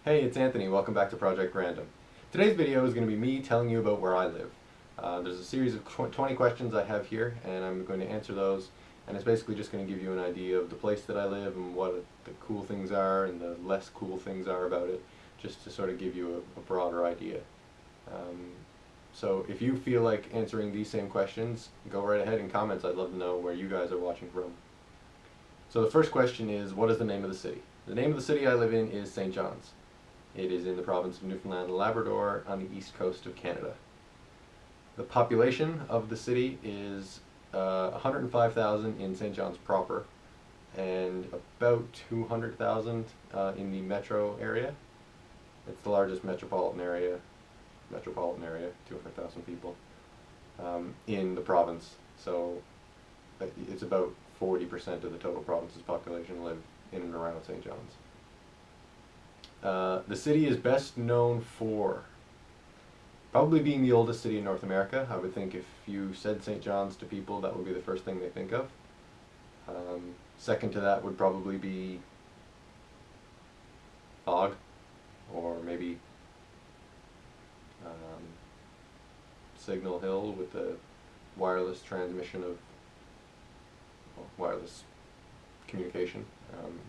Hey, it's Anthony. Welcome back to Project Random. Today's video is going to be me telling you about where I live. There's a series of 20 questions I have here, and I'm going to answer those, and it's basically just going to give you an idea of the place that I live and what the cool things are and the less cool things are about it, just to sort of give you a broader idea. So if you feel like answering these same questions, go right ahead in comments. I'd love to know where you guys are watching from. So the first question is, what is the name of the city? The name of the city I live in is St. John's. It is in the province of Newfoundland Labrador on the east coast of Canada. The population of the city is 105,000 in St. John's proper, and about 200,000 in the metro area. It's the largest metropolitan area, 200,000 people in the province. So it's about 40% of the total province's population live in and around St. John's. The city is best known for probably being the oldest city in North America. I would think if you said St. John's to people, that would be the first thing they think of. Second to that would probably be fog, or maybe Signal Hill with the wireless transmission of wireless communication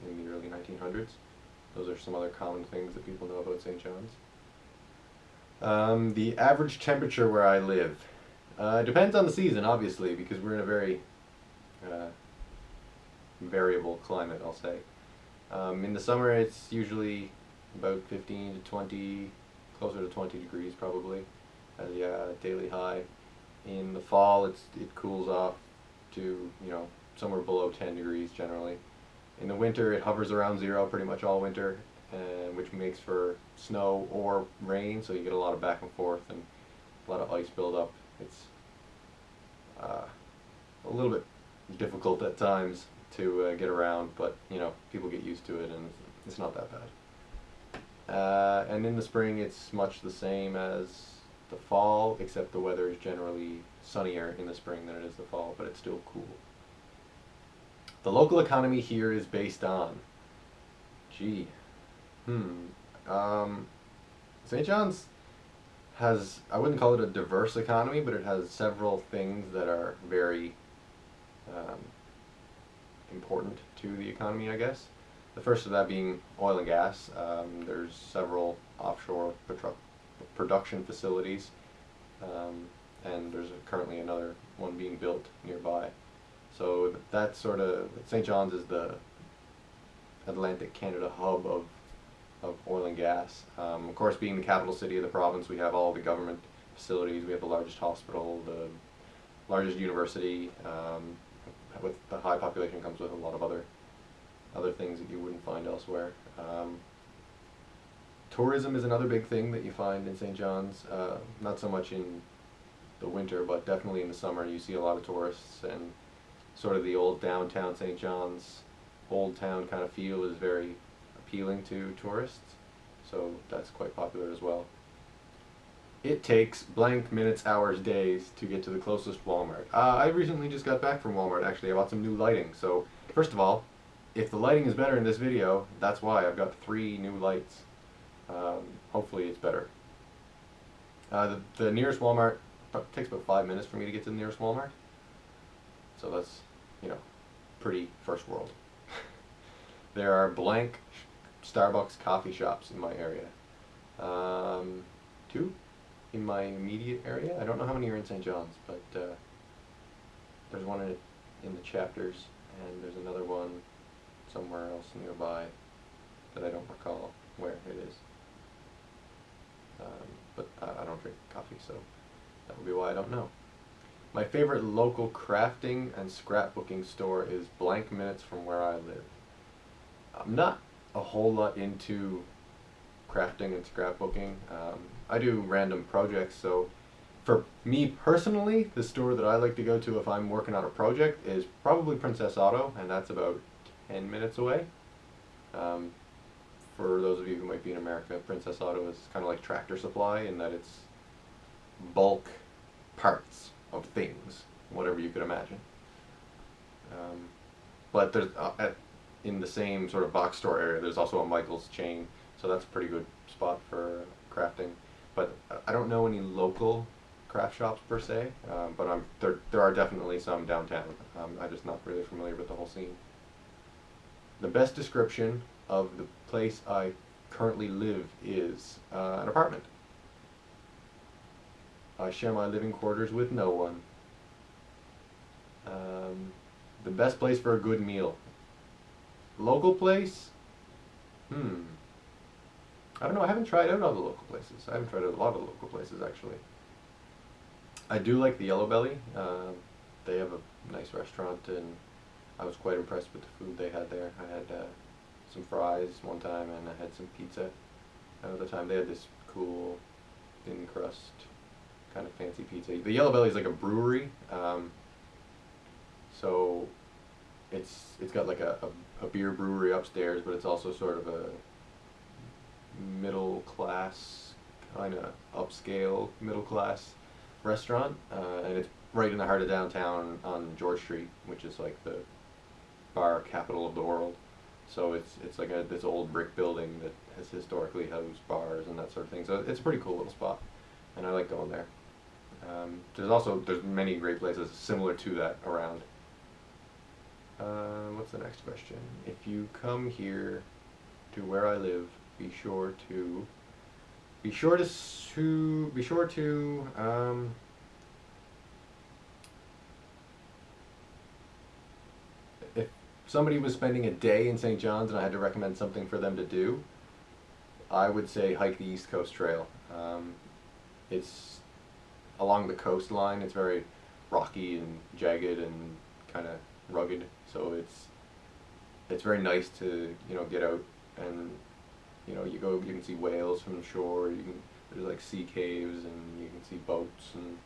in the early 1900s. Those are some other common things that people know about St. John's. The average temperature where I live depends on the season, obviously, because we're in a very variable climate, I'll say. In the summer, it's usually about 15 to 20, closer to 20 degrees probably, as a daily high. In the fall, it cools off to, somewhere below 10 degrees generally. In the winter, it hovers around zero pretty much all winter, which makes for snow or rain, so you get a lot of back and forth and a lot of ice buildup. It's a little bit difficult at times to get around, but people get used to it and it's not that bad. And in the spring, it's much the same as the fall, except the weather is generally sunnier in the spring than it is the fall, but it's still cool. The local economy here is based on, St. John's has, I wouldn't call it a diverse economy, but it has several things that are very important to the economy, I guess. The first of that being oil and gas. There's several offshore production facilities, and there's currently another one being built nearby. So that's sort of, St. John's is the Atlantic Canada hub of oil and gas. Of course, being the capital city of the province, we have all the government facilities. We have the largest hospital, the largest university. With the high population comes with a lot of other things that you wouldn't find elsewhere. Tourism is another big thing that you find in St. John's. Not so much in the winter, but definitely in the summer you see a lot of tourists, and sort of the old downtown St. John's, old town kind of feel is very appealing to tourists, so that's quite popular as well. It takes blank minutes, hours, days to get to the closest Walmart. I recently just got back from Walmart, actually. I bought some new lighting. So first of all, if the lighting is better in this video, that's why. I've got 3 new lights. Hopefully it's better. The nearest Walmart takes about 5 minutes for me to get to the nearest Walmart. So that's, pretty first world. There are blank Starbucks coffee shops in my area. 2 in my immediate area. I don't know how many are in St. John's, but there's one in the chapters, and there's another one somewhere else nearby that I don't recall where it is. But I don't drink coffee, so that would be why I don't know. My favorite local crafting and scrapbooking store is blank minutes from where I live. I'm not a whole lot into crafting and scrapbooking. I do random projects, so for me personally, the store that I like to go to if I'm working on a project is probably Princess Auto, and that's about 10 minutes away. For those of you who might be in America, Princess Auto is kind of like Tractor Supply in that it's bulk parts of things, whatever you could imagine. But there's in the same sort of box store area, there's also a Michael's chain So that's a pretty good spot for crafting. But I don't know any local craft shops per se, but there are definitely some downtown. I'm just not really familiar with the whole scene. The best description of the place I currently live is an apartment. I share my living quarters with no one. The best place for a good meal. Local place? I don't know. I haven't tried out all the local places. I haven't tried out a lot of local places actually. I do like the Yellow Belly. They have a nice restaurant, and I was quite impressed with the food they had there. I had some fries one time, and I had some pizza another time. They had this cool thin crust kind of fancy pizza. The Yellow Belly is like a brewery, so it's got like a beer brewery upstairs, but it's also sort of a middle class, kind of upscale middle class restaurant, and it's right in the heart of downtown on George Street, which is like the bar capital of the world. So it's like this old brick building that has historically housed bars and that sort of thing. So it's a pretty cool little spot, and I like going there. There's many great places similar to that around. What's the next question? If you come here to where I live, be sure to if somebody was spending a day in St. John's and I had to recommend something for them to do, I would say hike the East Coast Trail. It's along the coastline. It's very rocky and jagged and kind of rugged, so it's very nice to get out, and you can see whales from the shore. There's like sea caves, and you can see boats, and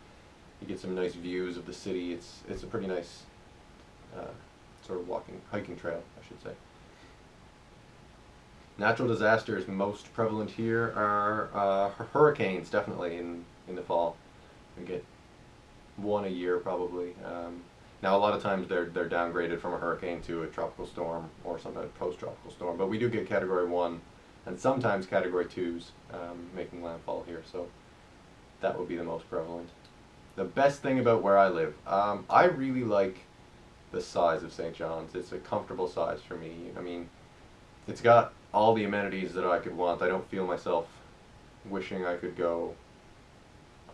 you get some nice views of the city. It's a pretty nice sort of hiking trail, I should say. Natural disasters most prevalent here are hurricanes, definitely in the fall. We get one a year probably. Now a lot of times they're downgraded from a hurricane to a tropical storm or sometimes post-tropical storm, but we do get Category 1 and sometimes Category 2s making landfall here, so that would be the most prevalent. The best thing about where I live, I really like the size of St. John's. It's a comfortable size for me. I mean, it's got all the amenities that I could want. I don't feel myself wishing I could go,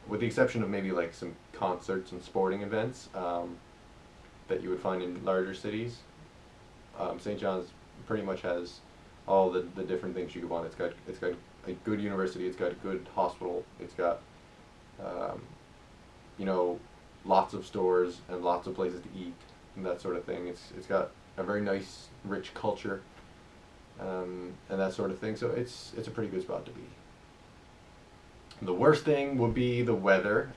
with the exception of maybe like some concerts and sporting events that you would find in larger cities. St. John's pretty much has all the different things you could want. It's got a good university. It's got a good hospital. It's got lots of stores and lots of places to eat and that sort of thing. It's got a very nice, rich culture and that sort of thing. So it's a pretty good spot to be. The worst thing would be the weather.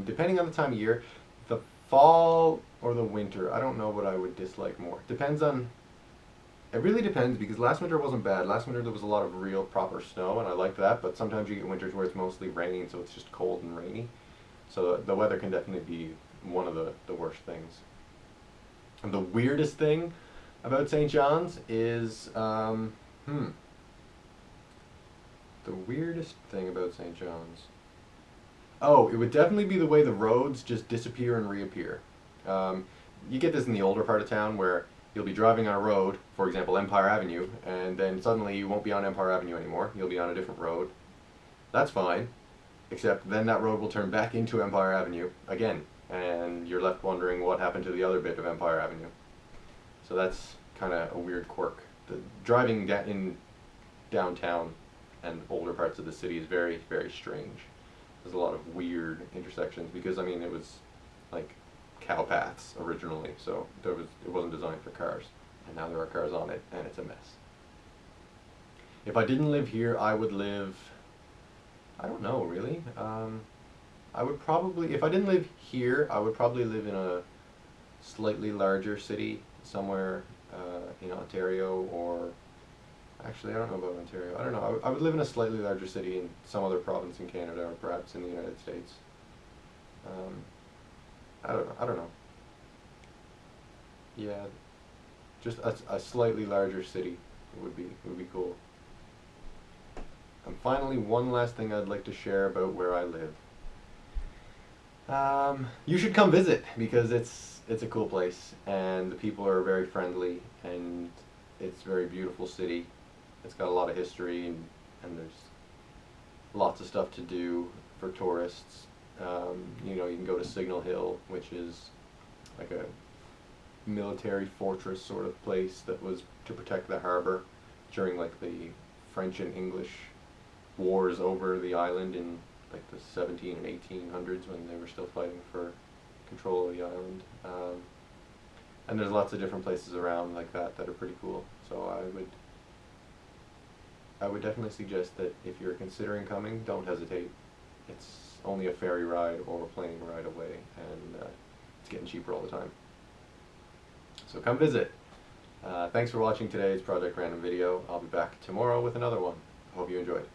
Depending on the time of year, the fall or the winter, I don't know what I would dislike more. It really depends, because last winter wasn't bad. Last winter there was a lot of real proper snow, and I liked that, but sometimes you get winters where it's mostly raining, so it's just cold and rainy. So the weather can definitely be one of the worst things. And the weirdest thing about St. John's is, the weirdest thing about St. John's. Oh, it would definitely be the way the roads just disappear and reappear. You get this in the older part of town where you'll be driving on a road, for example Empire Avenue, and then suddenly you won't be on Empire Avenue anymore. You'll be on a different road. That's fine, except then that road will turn back into Empire Avenue again, and you're left wondering what happened to the other bit of Empire Avenue. So that's kind of a weird quirk. The driving in downtown and older parts of the city is very, very strange. There's a lot of weird intersections because, I mean, it was like cow paths originally, so it wasn't designed for cars, and now there are cars on it, and it's a mess. If I didn't live here, I would live, I don't know really. I would probably, if I didn't live here, I would probably live in a slightly larger city somewhere in Ontario, or actually I don't know about Ontario. I don't know. I would live in a slightly larger city in some other province in Canada, or perhaps in the United States. I don't know. Yeah, just a slightly larger city would be cool. finally, one last thing I'd like to share about where I live. You should come visit because it's a cool place and the people are very friendly and it's a very beautiful city. It's got a lot of history and there's lots of stuff to do for tourists. You know, you can go to Signal Hill, which is like a military fortress sort of place that was to protect the harbor during like the French and English wars over the island in like the 17 and 1800s when they were still fighting for control of the island. And there's lots of different places around like that that are pretty cool. So I would definitely suggest that if you're considering coming, don't hesitate. It's only a ferry ride or a plane ride away, and it's getting cheaper all the time. So come visit. Thanks for watching today's Project Random video. I'll be back tomorrow with another one. I hope you enjoyed.